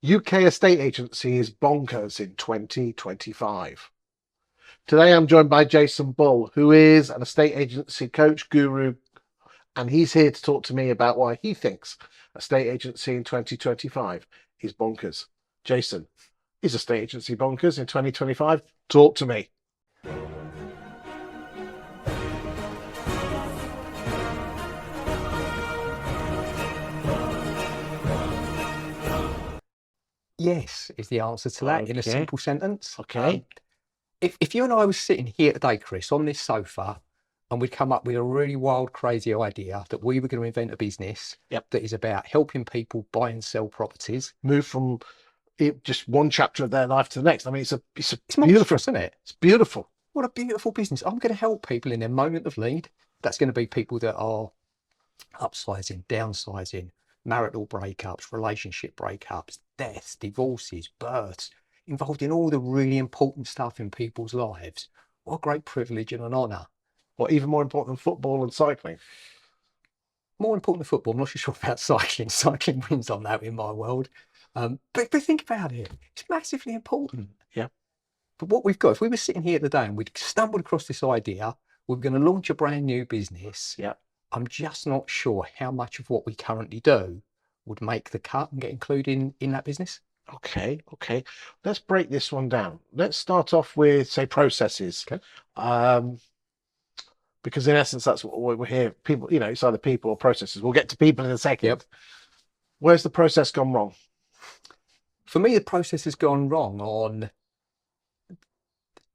UK estate agency is bonkers in 2025. Today I'm joined by Jason Bull, who is an estate agency coach guru, and he's here to talk to me about why he thinks estate agency in 2025 is bonkers. Jason, is estate agency bonkers in 2025? Talk to me. Yes, is the answer to that in a Okay. simple sentence. Okay. If you and I was sitting here today, Chris, on this sofa, and we'd come up with a really wild, crazy idea that we were going to invent a business Yep. that is about helping people buy and sell properties. Move from just one chapter of their life to the next. I mean, it's beautiful, monstrous, isn't it? It's beautiful. What a beautiful business. I'm going to help people in their moment of need. That's going to be people that are upsizing, downsizing, marital breakups, relationship breakups, deaths, divorces, births, involved in all the really important stuff in people's lives. What a great privilege and an honour. Or even more important than football and cycling. More important than football, I'm not sure about cycling. Cycling wins on that in my world. But think about it. It's massively important. Yeah. But what we've got, if we were sitting here today and we'd stumbled across this idea, we're going to launch a brand new business. Yeah. I'm just not sure how much of what we currently do would make the cut and get included in that business. Okay. Let's break this one down. Let's start off with, say, processes. Okay. Because in essence, that's what we're here. People, it's either people or processes. We'll get to people in a second. Yep. Where's the process gone wrong? For me, the process has gone wrong on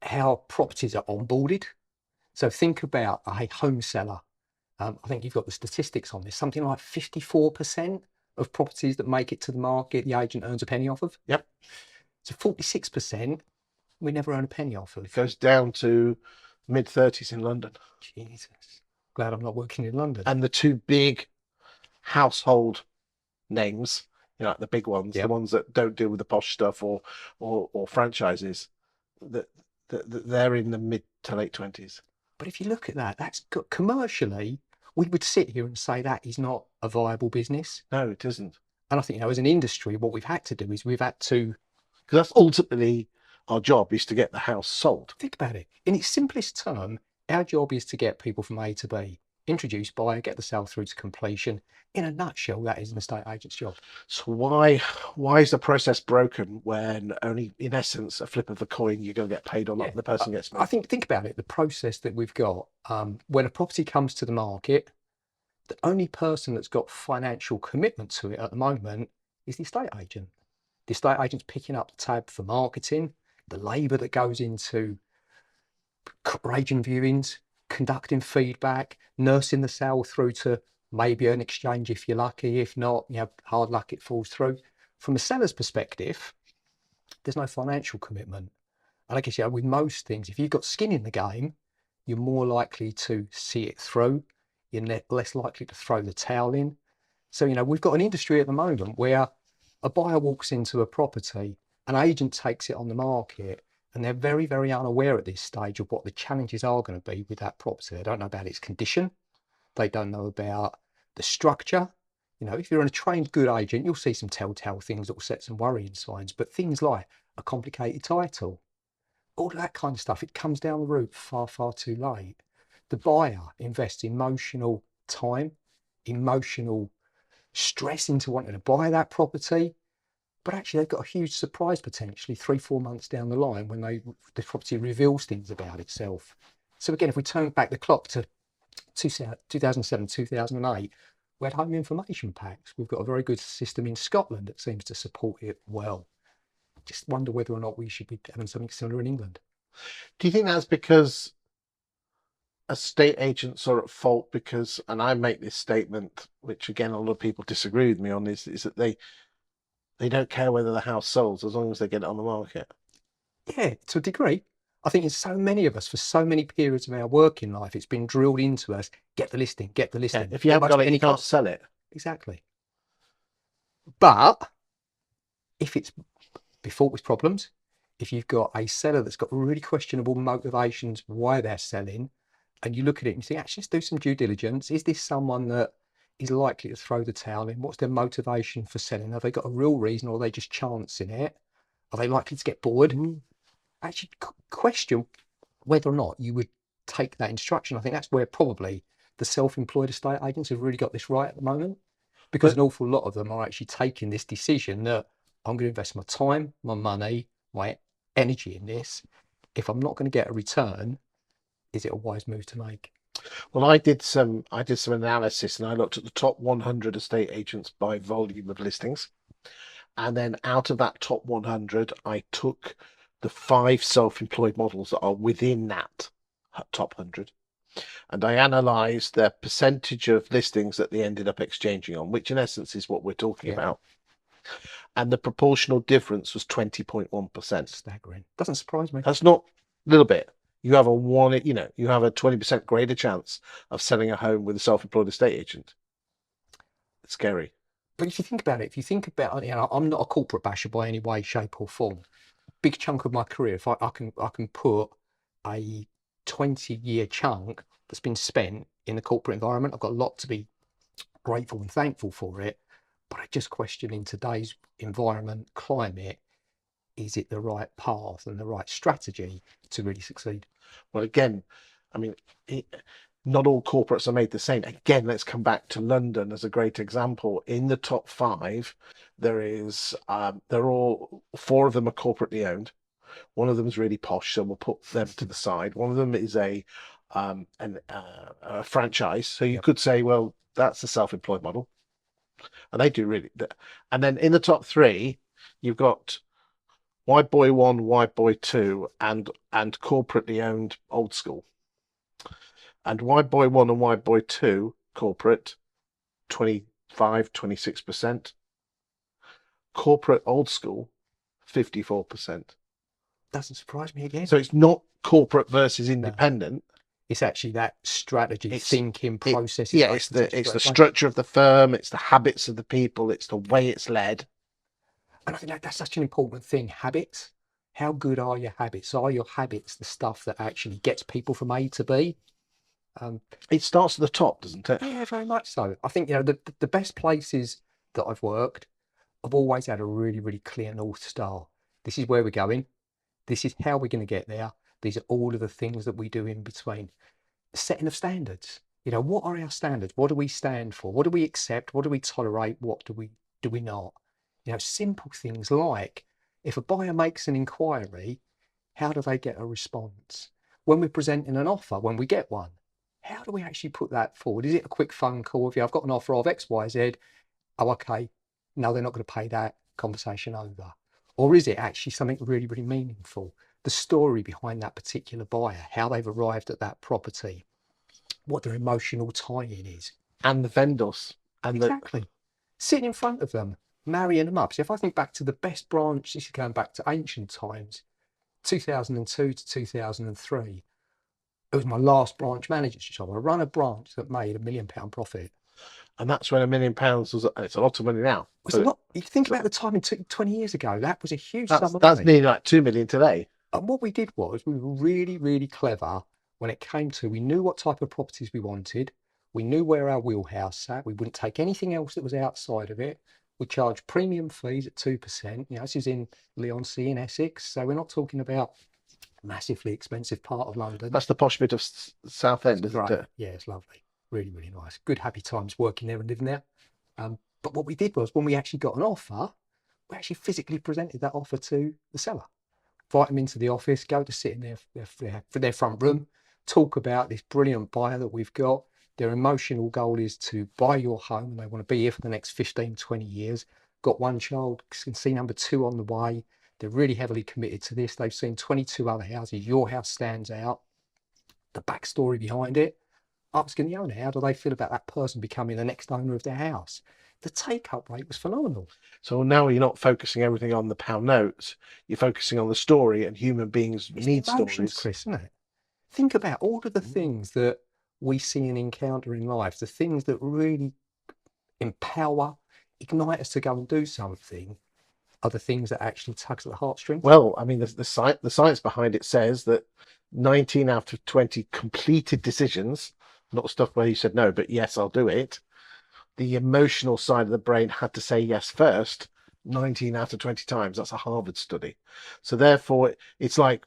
how properties are onboarded. So think about a home seller. I think you've got the statistics on this. Something like 54% of properties that make it to the market, the agent earns a penny off of. Yep. So 46%, we never earn a penny off of. It goes down to mid-30s in London. Jesus. Glad I'm not working in London. And the two big household names, like the big ones, Yep. the ones that don't deal with the posh stuff or franchises, that they're in the mid to late 20s. But if you look at that, that's got commercially, we would sit here and say that is not a viable business. No, it isn't. And I think, as an industry, what we've had to do is we've had to, because that's ultimately our job, is to get the house sold. Think about it. In its simplest term, our job is to get people from A to B, introduce buyer, get the sale through to completion. In a nutshell, that is an estate agent's job. So why is the process broken when only, in essence, a flip of the coin, you're going to get paid or not, the person gets paid? I think about it, the process that we've got, when a property comes to the market, the only person that's got financial commitment to it at the moment is the estate agent. The estate agent's picking up the tab for marketing, the labour that goes into agent viewings, conducting feedback, nursing the sale through to maybe an exchange if you're lucky. If not, hard luck, it falls through. From a seller's perspective, there's no financial commitment. And I guess, with most things, if you've got skin in the game, you're more likely to see it through. You're less likely to throw the towel in. So, we've got an industry at the moment where a buyer walks into a property, an agent takes it on the market, and they're very, very unaware at this stage of what the challenges are going to be with that property. They don't know about its condition. They don't know about the structure. If you're a trained good agent, you'll see some telltale things that will set some worrying signs. But things like a complicated title, all that kind of stuff, it comes down the route far, far too late. The buyer invests emotional time, emotional stress into wanting to buy that property. But actually, they've got a huge surprise potentially 3-4 months down the line when the property reveals things about itself. So again, if we turn back the clock to 2007, 2008, we had home information packs. We've got a very good system in Scotland that seems to support it well. Just wonder whether or not we should be having something similar in England. Do you think that's because estate agents are at fault? Because, and I make this statement, which again a lot of people disagree with me on, is that they don't care whether the house sells as long as they get it on the market. Yeah, to a degree. I think in so many of us, for so many periods of our working life, it's been drilled into us, get the listing, get the listing. Yeah, if you haven't got it, you can't sell it. Exactly. But if it's before with problems, if you've got a seller that's got really questionable motivations why they're selling, and you look at it and you think, actually, let's do some due diligence. Is this someone that is likely to throw the towel in? What's their motivation for selling? Have they got a real reason, or are they just chancing it? Are they likely to get bored? Mm. Actually, question whether or not you would take that instruction. I think that's where probably the self-employed estate agents have really got this right at the moment, because But an awful lot of them are actually taking this decision that I'm going to invest my time, my money, my energy in this. If I'm not going to get a return, is it a wise move to make? well, I did some analysis, and I looked at the top 100 estate agents by volume of listings, and then out of that top 100, I took the 5 self-employed models that are within that top 100, and I analysed their percentage of listings that they ended up exchanging on, which in essence is what we're talking Yeah, about. And the proportional difference was 20.1%. staggering. Doesn't surprise me. That's not a little bit. You have a 20% greater chance of selling a home with a self-employed estate agent. It's scary. But if you think about it, I'm not a corporate basher by any way, shape, or form. Big chunk of my career, if I can put a 20-year chunk that's been spent in the corporate environment, I've got a lot to be grateful and thankful for it. But I just question, in today's environment, climate, is it the right path and the right strategy to really succeed? Well, again, I mean, not all corporates are made the same. Again, let's come back to London as a great example. In the top 5, they're all 4 of them are corporately owned. One of them is really posh, so we'll put them to the side. One of them is a franchise, so you Yep. could say, well, that's the self-employed model, and they do really. And then in the top 3, you've got White Boy 1, White Boy 2, and corporately owned old school. And White Boy 1 and White Boy 2 corporate 25-26%. Corporate old school 54%. Doesn't surprise me again. So it's not corporate versus No. independent. It's actually that strategy, It's thinking, processes. Yeah, it's the structure of the firm, it's the habits of the people, it's the way it's led. And I think that's such an important thing. Habits. How good are your habits? Are your habits the stuff that actually gets people from A to B? It starts at the top, doesn't it? Yeah, very much so. I think the best places that I've worked, I've always had a really, really clear North Star. This is where we're going. This is how we're going to get there. These are all of the things that we do in between. Setting of standards. What are our standards? What do we stand for? What do we accept? What do we tolerate? What do we not? Simple things like, if a buyer makes an inquiry, how do they get a response? When we're presenting an offer, when we get one, how do we actually put that forward? Is it a quick phone call? If I've got an offer of X, Y, Z, oh, okay, no, they're not going to pay that, conversation over. Or is it actually something really, really meaningful? The story behind that particular buyer, how they've arrived at that property, what their emotional tie-in is. And the vendors. And Exactly. Sitting in front of them, marrying them up. So if I think back to the best branch, this is going back to ancient times, 2002 to 2003, it was my last branch manager's job. I run a branch that made £1 million profit. And that's when £1 million was, it's a lot of money now. It's a lot. You think about the time it took 20 years ago, that was a huge sum of money. That's nearly like 2 million today. And what we did was, we were really, really clever when it came to, we knew what type of properties we wanted. We knew where our wheelhouse sat. We wouldn't take anything else that was outside of it. We charged premium fees at 2%. This is in Leigh-on-Sea in Essex. So we're not talking about massively expensive part of London. That's the posh bit of Southend, isn't it? Yeah, it's lovely. Really, really nice. Good, happy times working there and living there. But what we did was, when we actually got an offer, we actually physically presented that offer to the seller. Invite them into the office, go to sit in their front room, talk about this brilliant buyer that we've got. Their emotional goal is to buy your home, and they want to be here for the next 15, 20 years. Got one child, can see number 2 on the way. They're really heavily committed to this. They've seen 22 other houses. Your house stands out. The backstory behind it. Asking the owner, how do they feel about that person becoming the next owner of their house? The take-up rate was phenomenal. So now you're not focusing everything on the pound notes. You're focusing on the story, and human beings need emotions, stories. Chris, isn't it? Think about all of the things that we see and encounter in life, the things that really empower, ignite us to go and do something, are the things that actually tugs at the heartstrings. Well, I mean, the science behind it says that 19 out of 20 completed decisions, not stuff where you said no, but yes, I'll do it, the emotional side of the brain had to say yes first 19 out of 20 times. That's a Harvard study. So therefore, it's like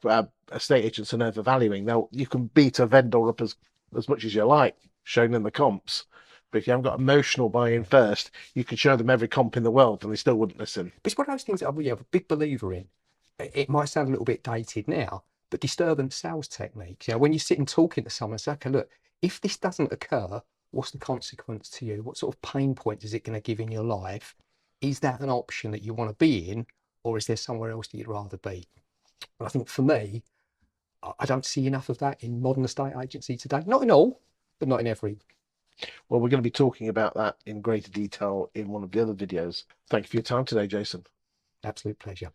estate agents are overvaluing. Now, you can beat a vendor up as much as you like, showing them the comps. But if you haven't got emotional buy-in first, you can show them every comp in the world and they still wouldn't listen. But it's one of those things that I'm a big believer in. It might sound a little bit dated now, but disturbance sales techniques. You know, when you sit and talking to someone, say, okay, look, if this doesn't occur, what's the consequence to you? What sort of pain point is it going to give in your life? Is that an option that you want to be in, or is there somewhere else that you'd rather be? And I think for me, I don't see enough of that in modern estate agency today. Not in all, but not in every. Well, we're going to be talking about that in greater detail in one of the other videos. Thank you for your time today, Jason. Absolute pleasure.